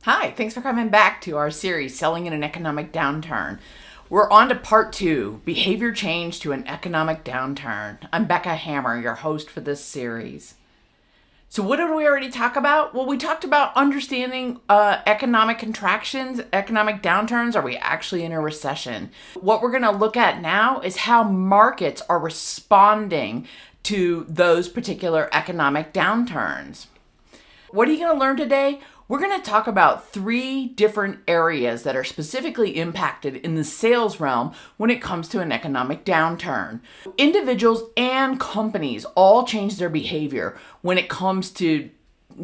Hi, thanks for coming back to our series, Selling in an Economic Downturn. We're on to part two, Behavior Change to an Economic Downturn. I'm Becca Hammer, your host for this series. So what did we already talk about? Well, we talked about understanding economic contractions, economic downturns. Are we actually in a recession? What we're going to look at now is how markets are responding to those particular economic downturns. What are you going to learn today? We're going to talk about three different areas that are specifically impacted in the sales realm when it comes to an economic downturn. Individuals and companies all change their behavior when it comes to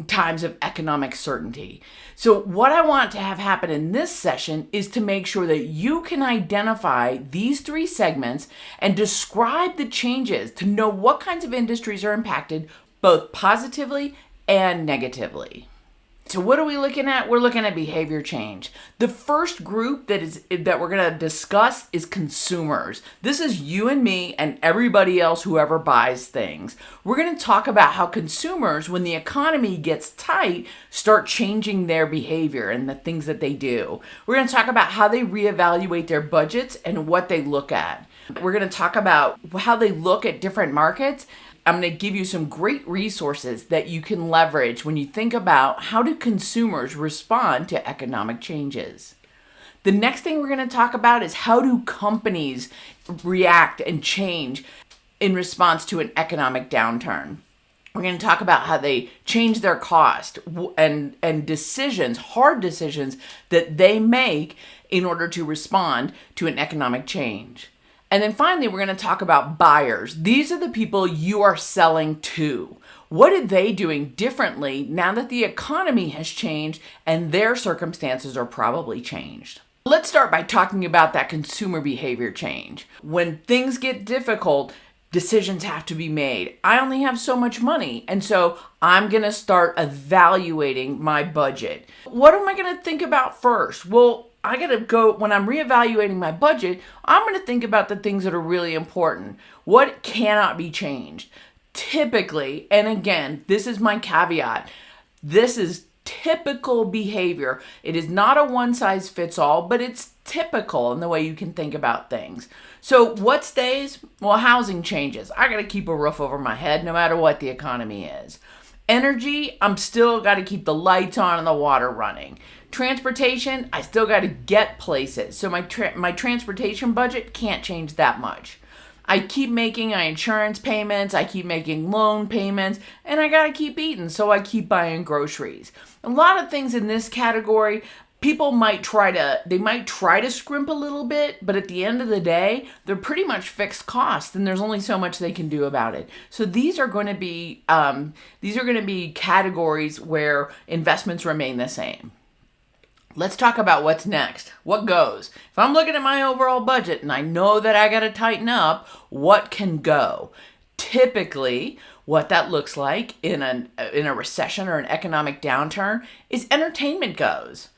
times of economic certainty. So what I want to have happen in this session is to make sure that you can identify these three segments and describe the changes to know what kinds of industries are impacted both positively and negatively. So what are we looking at? We're looking at behavior change. The first group that we're going to discuss is consumers. This is you and me and everybody else who ever buys things. We're going to talk about how consumers, when the economy gets tight, start changing their behavior and the things that they do. We're going to talk about how they reevaluate their budgets and what they look at. We're going to talk about how they look at different markets. I'm going to give you some great resources that you can leverage when you think about how do consumers respond to economic changes. The next thing we're going to talk about is how do companies react and change in response to an economic downturn. We're going to talk about how they change their cost and decisions, hard decisions that they make in order to respond to an economic change. And then finally, we're going to talk about buyers. These are the people you are selling to. What are they doing differently now that the economy has changed and their circumstances are probably changed? Let's start by talking about that consumer behavior change. When things get difficult, decisions have to be made. I only have so much money, and so I'm going to start evaluating my budget. What am I going to think about first? Well, I got to go, when I'm reevaluating my budget, I'm going to think about the things that are really important. What cannot be changed? Typically, and again, this is my caveat, this is typical behavior. It is not a one size fits all, but it's typical in the way you can think about things. So what stays? Well, housing changes. I got to keep a roof over my head no matter what the economy is. Energy, I'm still got to keep the lights on and the water running. Transportation, I still got to get places. So my transportation budget can't change that much. I keep making my insurance payments, I keep making loan payments, and I got to keep eating, so I keep buying groceries. A lot of things in this category, people might try to scrimp a little bit, but at the end of the day, they're pretty much fixed costs, and there's only so much they can do about it. So these are going to be categories where investments remain the same. Let's talk about what's next. What goes? If I'm looking at my overall budget and I know that I got to tighten up, what can go? Typically, what that looks like in a recession or an economic downturn is entertainment goes.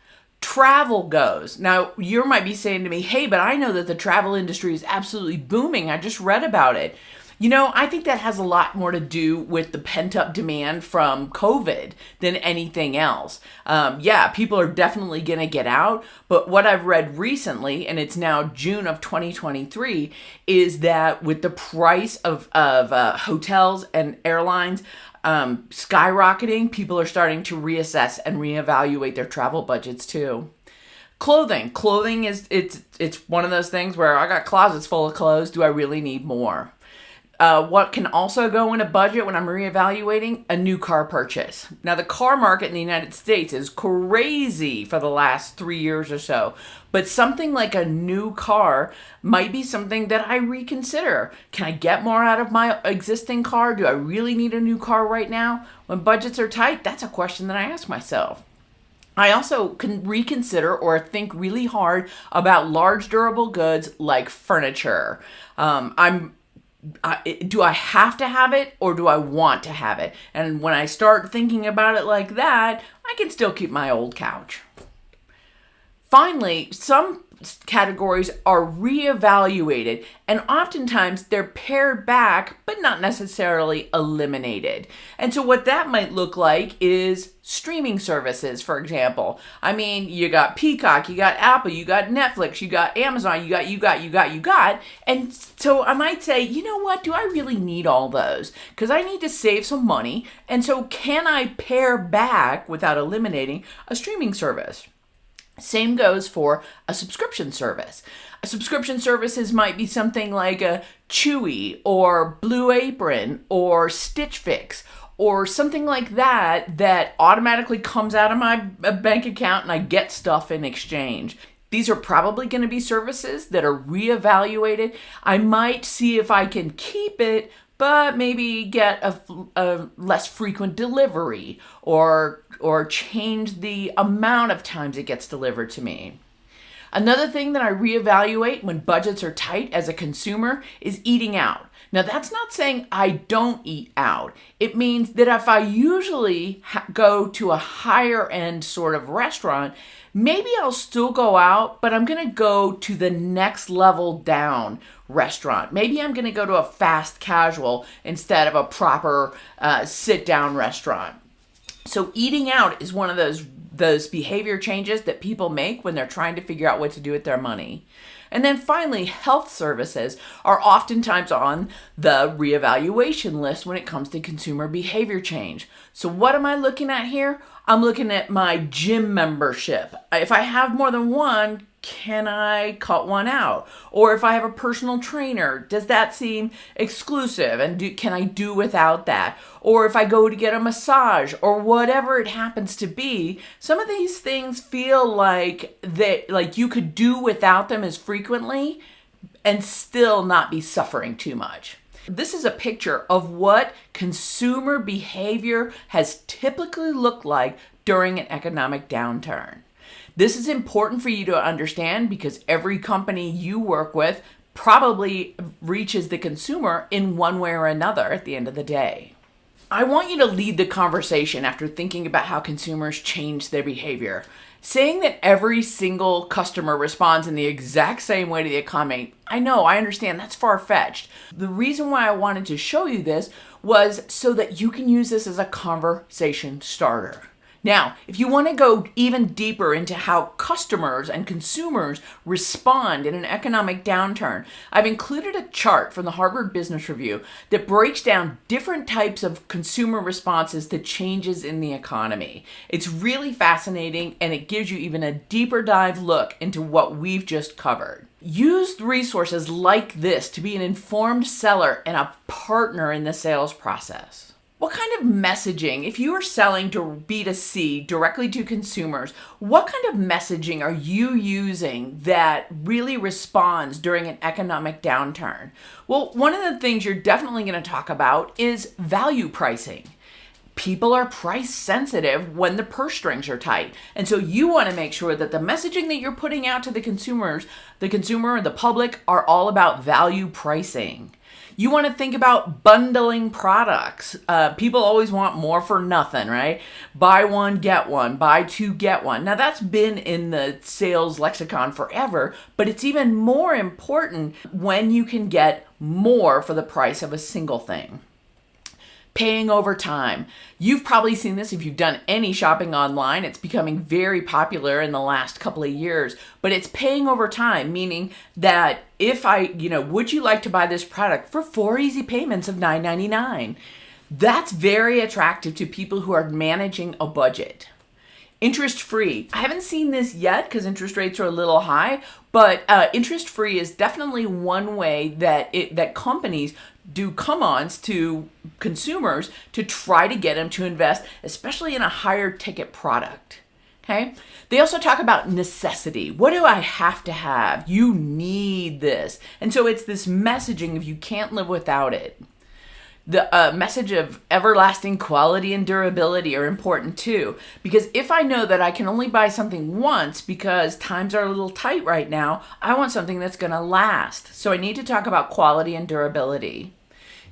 Travel goes. Now, you might be saying to me, hey, but I know that the travel industry is absolutely booming. I just read about it. You know, I think that has a lot more to do with the pent-up demand from COVID than anything else. People are definitely going to get out, but what I've read recently, and it's now June of 2023, is that with the price of hotels and airlines skyrocketing, people are starting to reassess and reevaluate their travel budgets too. Clothing is it's one of those things where I got closets full of clothes. Do I really need more? What can also go in a budget when I'm reevaluating? A new car purchase. Now, the car market in the United States is crazy for the last 3 years or so, but something like a new car might be something that I reconsider. Can I get more out of my existing car? Do I really need a new car right now? When budgets are tight, that's a question that I ask myself. I also can reconsider or think really hard about large durable goods like furniture. Do I have to have it or do I want to have it? And when I start thinking about it like that, I can still keep my old couch. Finally, some categories are reevaluated, and oftentimes they're pared back, but not necessarily eliminated. And so what that might look like is streaming services, for example. I mean, you got Peacock, you got Apple, you got Netflix, you got Amazon, you got. And so I might say, you know what, do I really need all those? Because I need to save some money. And so can I pare back without eliminating a streaming service? Same goes for a subscription service. A subscription services might be something like a Chewy or Blue Apron or Stitch Fix or something like that automatically comes out of my bank account and I get stuff in exchange. These are probably going to be services that are reevaluated. I might see if I can keep it, but maybe get a less frequent delivery or change the amount of times it gets delivered to me. Another thing that I reevaluate when budgets are tight as a consumer is eating out. Now, that's not saying I don't eat out. It means that if I usually go to a higher end sort of restaurant, maybe I'll still go out, but I'm going to go to the next level down restaurant. Maybe I'm going to go to a fast casual instead of a proper sit down restaurant. So eating out is one of those behavior changes that people make when they're trying to figure out what to do with their money. And then finally, health services are oftentimes on the reevaluation list when it comes to consumer behavior change. So what am I looking at here? I'm looking at my gym membership. If I have more than one, can I cut one out? Or if I have a personal trainer, does that seem exclusive? And can I do without that? Or if I go to get a massage or whatever it happens to be, some of these things feel like you could do without them as frequently and still not be suffering too much. This is a picture of what consumer behavior has typically looked like during an economic downturn. This is important for you to understand because every company you work with probably reaches the consumer in one way or another at the end of the day. I want you to lead the conversation after thinking about how consumers change their behavior. Saying that every single customer responds in the exact same way to the economy, I understand, that's far-fetched. The reason why I wanted to show you this was so that you can use this as a conversation starter. Now, if you want to go even deeper into how customers and consumers respond in an economic downturn, I've included a chart from the Harvard Business Review that breaks down different types of consumer responses to changes in the economy. It's really fascinating and it gives you even a deeper dive look into what we've just covered. Use resources like this to be an informed seller and a partner in the sales process. What kind of messaging, if you are selling to B2C directly to consumers, what kind of messaging are you using that really responds during an economic downturn? Well, one of the things you're definitely going to talk about is value pricing. People are price sensitive when the purse strings are tight. And so you want to make sure that the messaging that you're putting out to the consumer and the public are all about value pricing. You want to think about bundling products. People always want more for nothing, right? Buy one, get one, buy two, get one. Now that's been in the sales lexicon forever, but it's even more important when you can get more for the price of a single thing. Paying over time. You've probably seen this if you've done any shopping online. It's becoming very popular in the last couple of years, but it's paying over time, meaning that if would you like to buy this product for 4 easy payments of $9.99? That's very attractive to people who are managing a budget. Interest-free. I haven't seen this yet because interest rates are a little high, but interest-free is definitely one way that companies do come-ons to consumers to try to get them to invest, especially in a higher ticket product. Okay? They also talk about necessity. What do I have to have? You need this. And so it's this messaging of you can't live without it. The message of everlasting quality and durability are important too, because if I know that I can only buy something once because times are a little tight right now, I want something that's going to last. So I need to talk about quality and durability.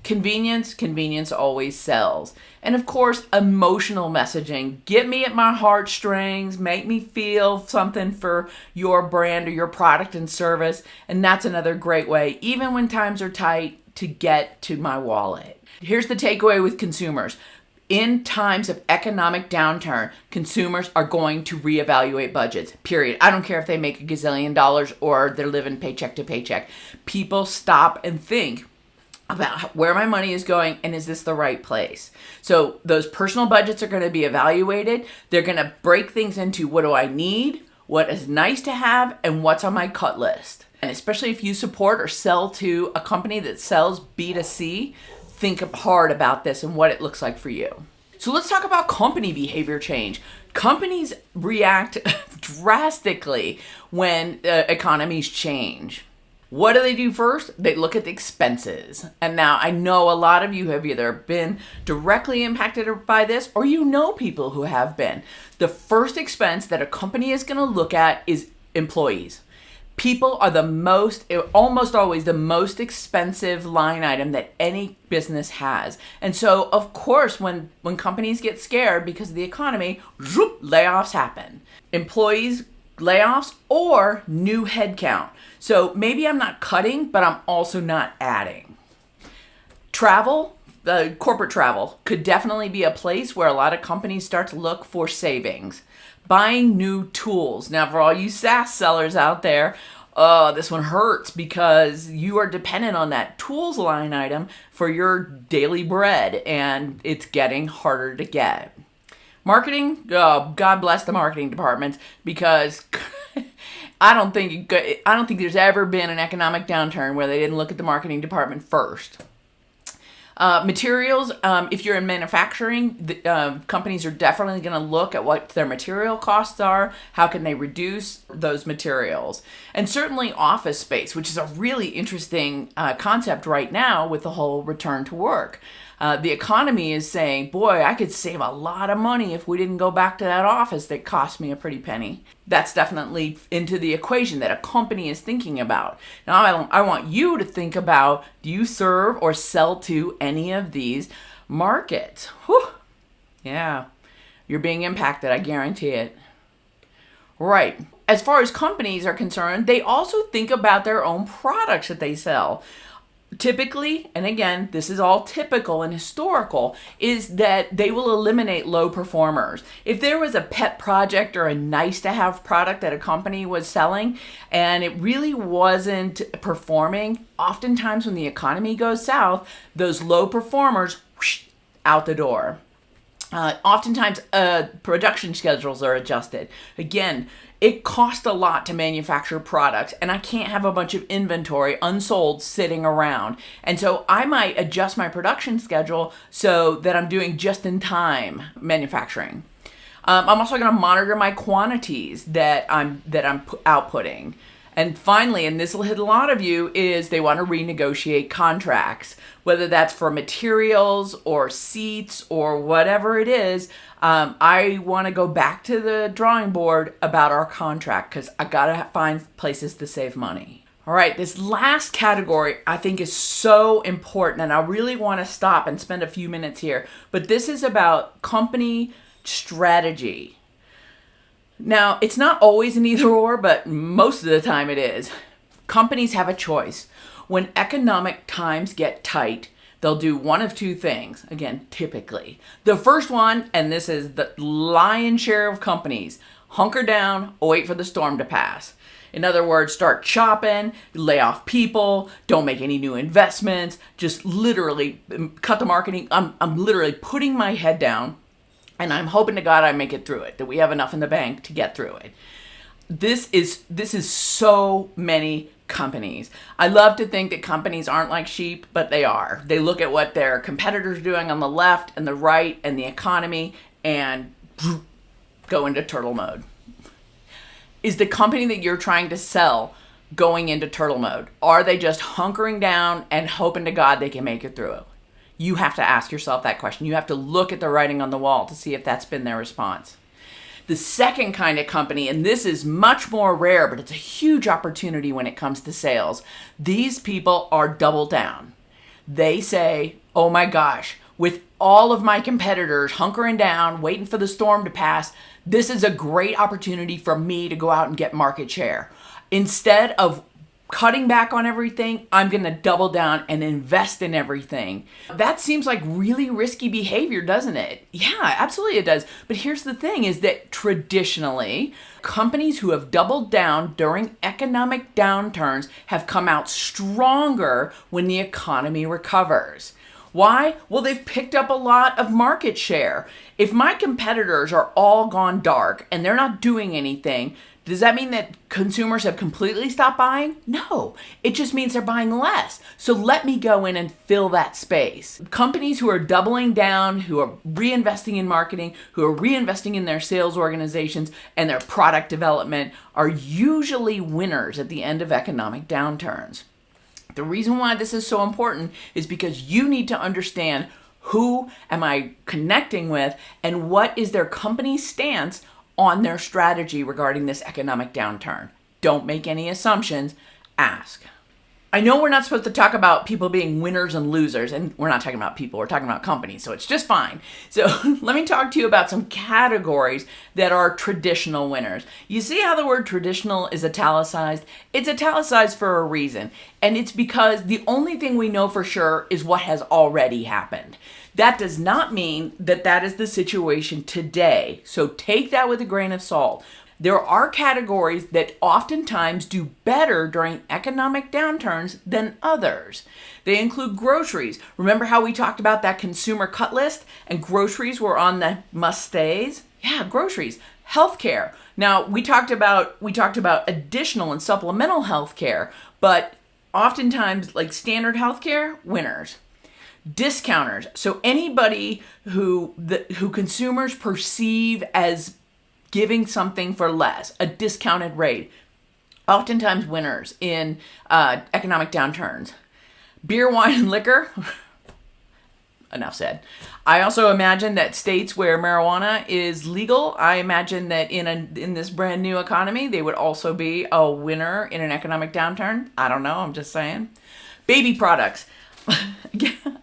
Convenience always sells. And of course, emotional messaging. Get me at my heartstrings, make me feel something for your brand or your product and service. And that's another great way, even when times are tight, to get to my wallet. Here's the takeaway with consumers. In times of economic downturn, consumers are going to reevaluate budgets, period. I don't care if they make $1 gazillion or they're living paycheck to paycheck. People stop and think about where my money is going and is this the right place? So those personal budgets are going to be evaluated. They're going to break things into what do I need, what is nice to have, and what's on my cut list. And especially if you support or sell to a company that sells B2C, think hard about this and what it looks like for you. So let's talk about company behavior change. Companies react drastically when economies change. What do they do first? They look at the expenses. And now I know a lot of you have either been directly impacted by this or you know people who have been. The first expense that a company is going to look at is employees. People are almost always the most expensive line item that any business has. And so, of course, when companies get scared because of the economy, layoffs happen. Employees, layoffs, or new headcount. So maybe I'm not cutting, but I'm also not adding. Travel, corporate travel, could definitely be a place where a lot of companies start to look for savings. Buying new tools. Now, for all you SaaS sellers out there, this one hurts because you are dependent on that tools line item for your daily bread, and it's getting harder to get. Marketing, God bless the marketing departments, because I don't think there's ever been an economic downturn where they didn't look at the marketing department first. Materials, if you're in manufacturing, companies are definitely going to look at what their material costs are, how can they reduce those materials. And certainly office space, which is a really interesting concept right now with the whole return to work. The economy is saying, boy, I could save a lot of money if we didn't go back to that office that cost me a pretty penny. That's definitely into the equation that a company is thinking about. Now, I want you to think about, do you serve or sell to any of these markets? Whew. Yeah, you're being impacted, I guarantee it. Right. As far as companies are concerned, they also think about their own products that they sell. Typically, and again, this is all typical and historical, is that they will eliminate low performers. If there was a pet project or a nice to have product that a company was selling and it really wasn't performing, oftentimes when the economy goes south, those low performers out the door. Oftentimes, production schedules are adjusted. Again, it costs a lot to manufacture products, and I can't have a bunch of inventory unsold sitting around. And so I might adjust my production schedule so that I'm doing just-in-time manufacturing. I'm also going to monitor my quantities that I'm outputting. And finally, and this will hit a lot of you, is they want to renegotiate contracts, whether that's for materials or seats or whatever it is. I want to go back to the drawing board about our contract because I got to find places to save money. All right, this last category I think is so important, and I really want to stop and spend a few minutes here. But this is about company strategy. Now, it's not always an either or, but most of the time it is. Companies have a choice. When economic times get tight, they'll do one of two things. Again, typically. The first one, and this is the lion's share of companies, hunker down, wait for the storm to pass. In other words, start chopping, lay off people, don't make any new investments, just literally cut the marketing. I'm literally putting my head down, and I'm hoping to God I make it through it, that we have enough in the bank to get through it. This is so many companies. I love to think that companies aren't like sheep, but they are. They look at what their competitors are doing on the left and the right and the economy and go into turtle mode. Is the company that you're trying to sell going into turtle mode? Are they just hunkering down and hoping to God they can make it through it? You have to ask yourself that question. You have to look at the writing on the wall to see if that's been their response. The second kind of company, and this is much more rare, but it's a huge opportunity when it comes to sales. These people are double down. They say, oh my gosh, with all of my competitors hunkering down, waiting for the storm to pass, this is a great opportunity for me to go out and get market share. Instead of cutting back on everything, I'm going to double down and invest in everything. That seems like really risky behavior, doesn't it? Yeah, absolutely it does. But here's the thing is that traditionally, companies who have doubled down during economic downturns have come out stronger when the economy recovers. Why? Well, they've picked up a lot of market share. If my competitors are all gone dark and they're not doing anything, does that mean that consumers have completely stopped buying? No, it just means they're buying less. So let me go in and fill that space. Companies who are doubling down, who are reinvesting in marketing, who are reinvesting in their sales organizations and their product development are usually winners at the end of economic downturns. The reason why this is so important is because you need to understand who am I connecting with and what is their company's stance on their strategy regarding this economic downturn. Don't make any assumptions, ask. I know we're not supposed to talk about people being winners and losers, and we're not talking about people, we're talking about companies, so it's just fine. So let me talk to you about some categories that are traditional winners. You see how the word traditional is italicized? It's italicized for a reason, and it's because the only thing we know for sure is what has already happened. That does not mean that that is the situation today, so take that with a grain of salt. There are categories that oftentimes do better during economic downturns than others. They include groceries. Remember how we talked about that consumer cut list and groceries were on the must-stays? Yeah, groceries. Healthcare. Now, we talked about additional and supplemental healthcare, but oftentimes like standard healthcare, winners. Discounters. So anybody who consumers perceive as giving something for less, a discounted rate, oftentimes winners in economic downturns. Beer, wine, and liquor. Enough said. I also imagine that states where marijuana is legal, I imagine that in this brand new economy, they would also be a winner in an economic downturn. I don't know. I'm just saying. Baby products.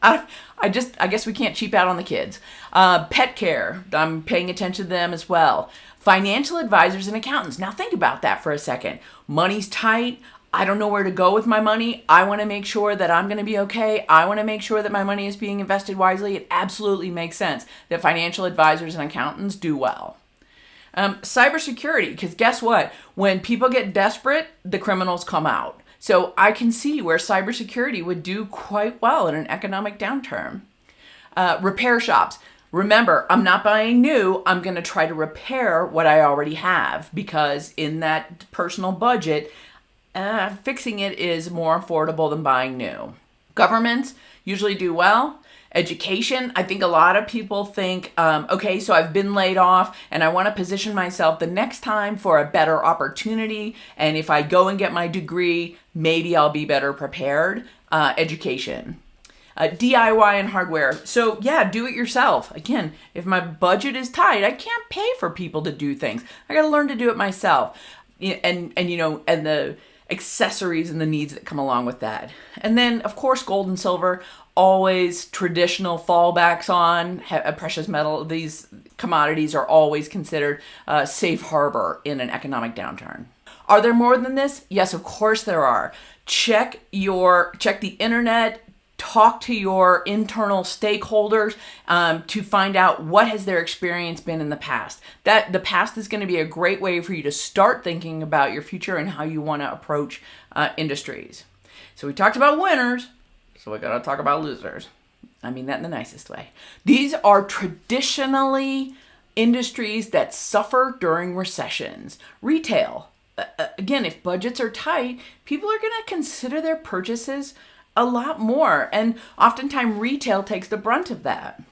I guess we can't cheap out on the kids. Pet care, I'm paying attention to them as well. Financial advisors and accountants. Now think about that for a second. Money's tight. I don't know where to go with my money. I want to make sure that I'm going to be okay. I want to make sure that my money is being invested wisely. It absolutely makes sense that financial advisors and accountants do well. Cybersecurity, because guess what? When people get desperate, the criminals come out. So I can see where cybersecurity would do quite well in an economic downturn. Repair shops. Remember, I'm not buying new. I'm going to try to repair what I already have because in that personal budget, fixing it is more affordable than buying new. Governments usually do well. Education, I think a lot of people think, okay, so I've been laid off and I want to position myself the next time for a better opportunity. And if I go and get my degree, maybe I'll be better prepared. Education. DIY and hardware. So yeah, do it yourself. Again, if my budget is tight, I can't pay for people to do things. I got to learn to do it myself. And the accessories and the needs that come along with that. And then, of course, gold and silver, always traditional fallbacks on precious metal. These commodities are always considered a safe harbor in an economic downturn. Are there more than this? Yes, of course there are. Check the internet, talk to your internal stakeholders to find out what has their experience been in the past. That the past is going to be a great way for you to start thinking about your future and how you want to approach industries. So we talked about winners, so we got to talk about losers. I mean that in the nicest way. These are traditionally industries that suffer during recessions. Retail. Again, if budgets are tight, people are going to consider their purchases a lot more, and oftentimes retail takes the brunt of that.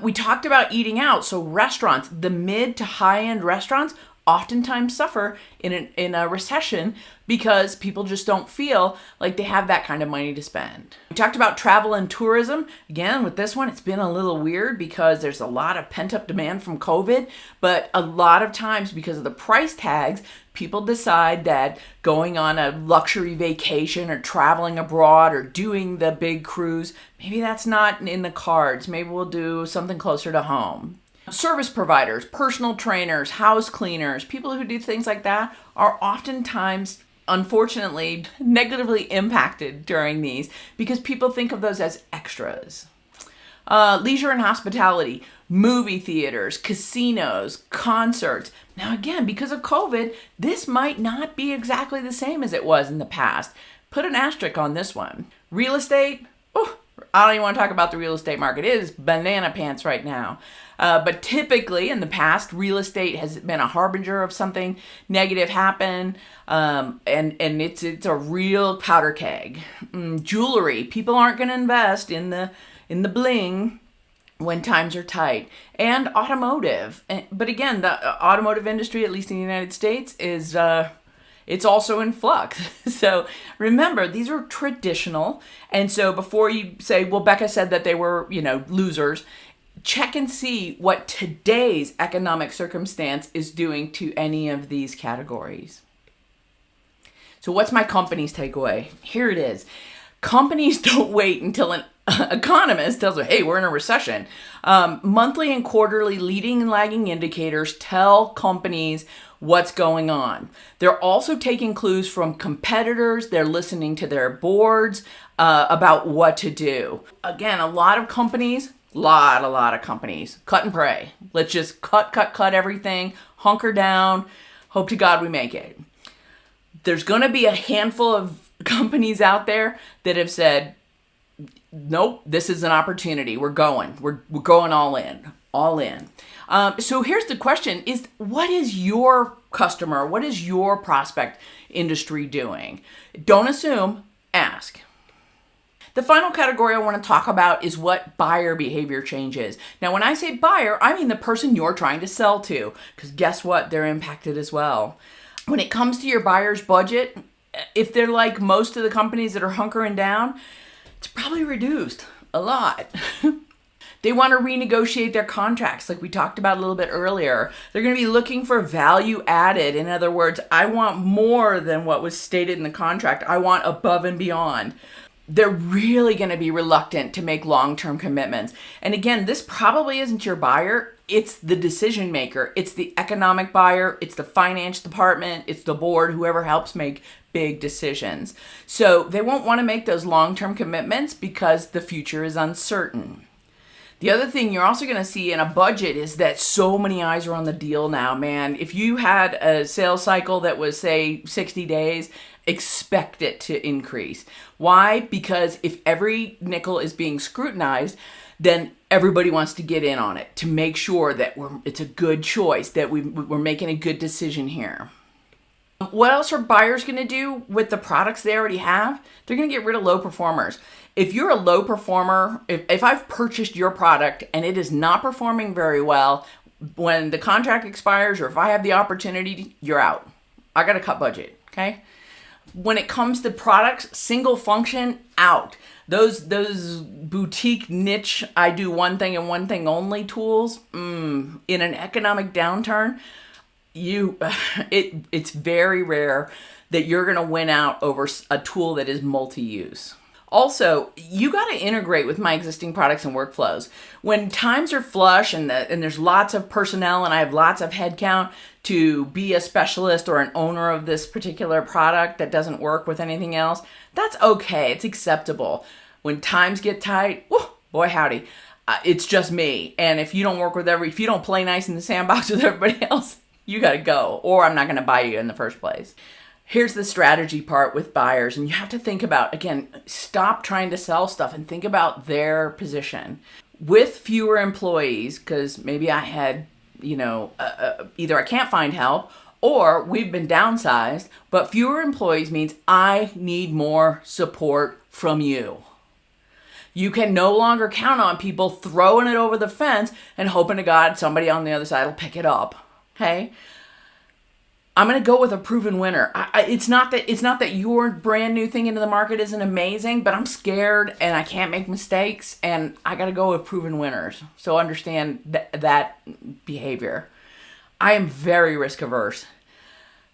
We talked about eating out, so restaurants, the mid to high-end restaurants oftentimes suffer in a recession because people just don't feel like they have that kind of money to spend. We talked about travel and tourism. Again, with this one, it's been a little weird because there's a lot of pent-up demand from COVID, but a lot of times because of the price tags, people decide that going on a luxury vacation or traveling abroad or doing the big cruise, maybe that's not in the cards. Maybe we'll do something closer to home. Service providers, personal trainers, house cleaners, people who do things like that are oftentimes, unfortunately, negatively impacted during these because people think of those as extras. Leisure and hospitality, movie theaters, casinos, concerts. Now again, because of COVID, this might not be exactly the same as it was in the past. Put an asterisk on this one. Real estate, I don't even want to talk about the real estate market. It is banana pants right now. But typically in the past, real estate has been a harbinger of something negative happen. And it's a real powder keg. Jewelry, people aren't going to invest in the bling when times are tight. And automotive. But again, the automotive industry, at least in the United States, is it's also in flux. So remember, these are traditional. And so before you say, well, Becca said that they were, losers, check and see what today's economic circumstance is doing to any of these categories. So what's my company's takeaway? Here it is. Companies don't wait until an economist tells them, hey, we're in a recession. Monthly and quarterly leading and lagging indicators tell companies what's going on. They're also taking clues from competitors. They're listening to their boards about what to do. Again, a lot of companies, cut and pray. Let's just cut everything, hunker down, hope to God we make it. There's going to be a handful of companies out there that have said, nope, this is an opportunity. We're going all in. So here's the question is, what is your customer, what is your prospect industry doing? Don't assume, ask. The final category I want to talk about is what buyer behavior change is. Now, when I say buyer, I mean the person you're trying to sell to, because guess what? They're impacted as well. When it comes to your buyer's budget, if they're like most of the companies that are hunkering down, it's probably reduced a lot. They want to renegotiate their contracts like we talked about a little bit earlier. They're going to be looking for value added. In other words, I want more than what was stated in the contract. I want above and beyond. They're really going to be reluctant to make long-term commitments. And again, this probably isn't your buyer. It's the decision maker. It's the economic buyer. It's the finance department. It's the board, whoever helps make big decisions. So they won't want to make those long-term commitments because the future is uncertain. The other thing you're also going to see in a budget is that so many eyes are on the deal now, man. If you had a sales cycle that was, say, 60 days, expect it to increase. Why? Because if every nickel is being scrutinized, then everybody wants to get in on it to make sure that it's a good choice, that we're making a good decision here. What else are buyers going to do with the products they already have? They're going to get rid of low performers. If you're a low performer, if I've purchased your product and it is not performing very well, when the contract expires or if I have the opportunity, you're out. I got to cut budget, okay? When it comes to products, single function, out. Those boutique niche, I do one thing and one thing only tools, in an economic downturn, it's very rare that you're going to win out over a tool that is multi-use. Also, you got to integrate with my existing products and workflows. When times are flush and there's lots of personnel and I have lots of headcount to be a specialist or an owner of this particular product that doesn't work with anything else, that's okay. It's acceptable. When times get tight, boy howdy, it's just me. And if you don't if you don't play nice in the sandbox with everybody else, you got to go, or I'm not going to buy you in the first place. Here's the strategy part with buyers, and you have to think about, again, stop trying to sell stuff and think about their position. With fewer employees, because maybe I had, either I can't find help or we've been downsized, but fewer employees means I need more support from you. You can no longer count on people throwing it over the fence and hoping to God somebody on the other side will pick it up, okay? I'm going to go with a proven winner. It's not that your brand new thing into the market isn't amazing, but I'm scared and I can't make mistakes, and I got to go with proven winners. So understand that behavior. I am very risk averse.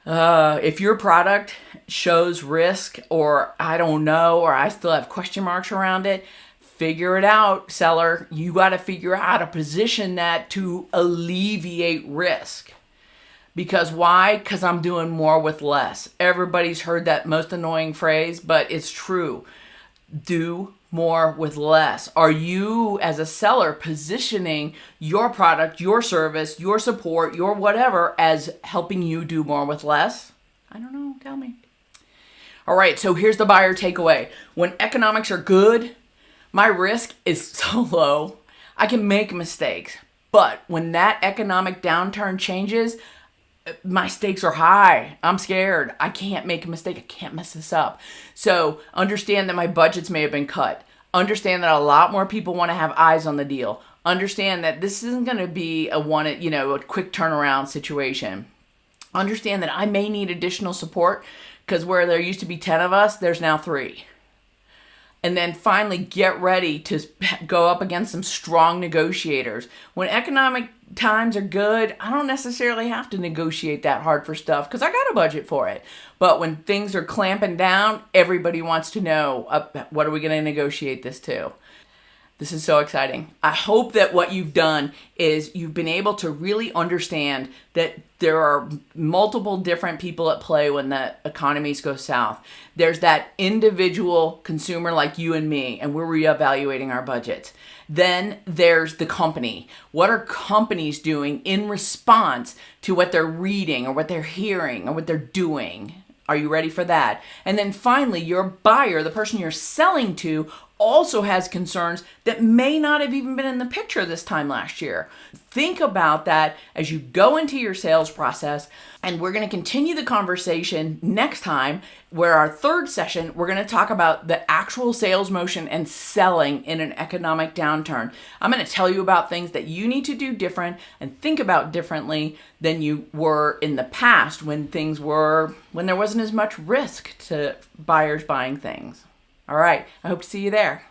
If your product shows risk, or I don't know, or I still have question marks around it, figure it out, seller. You got to figure out how to position that to alleviate risk. Because why? Because I'm doing more with less. Everybody's heard that most annoying phrase, but it's true. Do more with less. Are you, as a seller, positioning your product, your service, your support, your whatever as helping you do more with less? I don't know. Tell me. All right, so here's the buyer takeaway. When economics are good, my risk is so low. I can make mistakes. But when that economic downturn changes, my stakes are high. I'm scared. I can't make a mistake. I can't mess this up. So understand that my budgets may have been cut. Understand that a lot more people want to have eyes on the deal. Understand that this isn't going to be a quick turnaround situation. Understand that I may need additional support, because where there used to be 10 of us, there's now 3. And then finally, get ready to go up against some strong negotiators. When economic times are good, I don't necessarily have to negotiate that hard for stuff because I got a budget for it. But when things are clamping down, everybody wants to know, what are we going to negotiate this to? This is so exciting. I hope that what you've done is you've been able to really understand that there are multiple different people at play when the economies go south. There's that individual consumer like you and me, and we're reevaluating our budgets. Then there's the company. What are companies doing in response to what they're reading or what they're hearing or what they're doing? Are you ready for that? And then finally, your buyer, the person you're selling to, also has concerns that may not have even been in the picture this time last year. Think about that as you go into your sales process, and we're going to continue the conversation next time, where our third session, we're going to talk about the actual sales motion and selling in an economic downturn. I'm going to tell you about things that you need to do different and think about differently than you were in the past when there wasn't as much risk to buyers buying things. All right, I hope to see you there.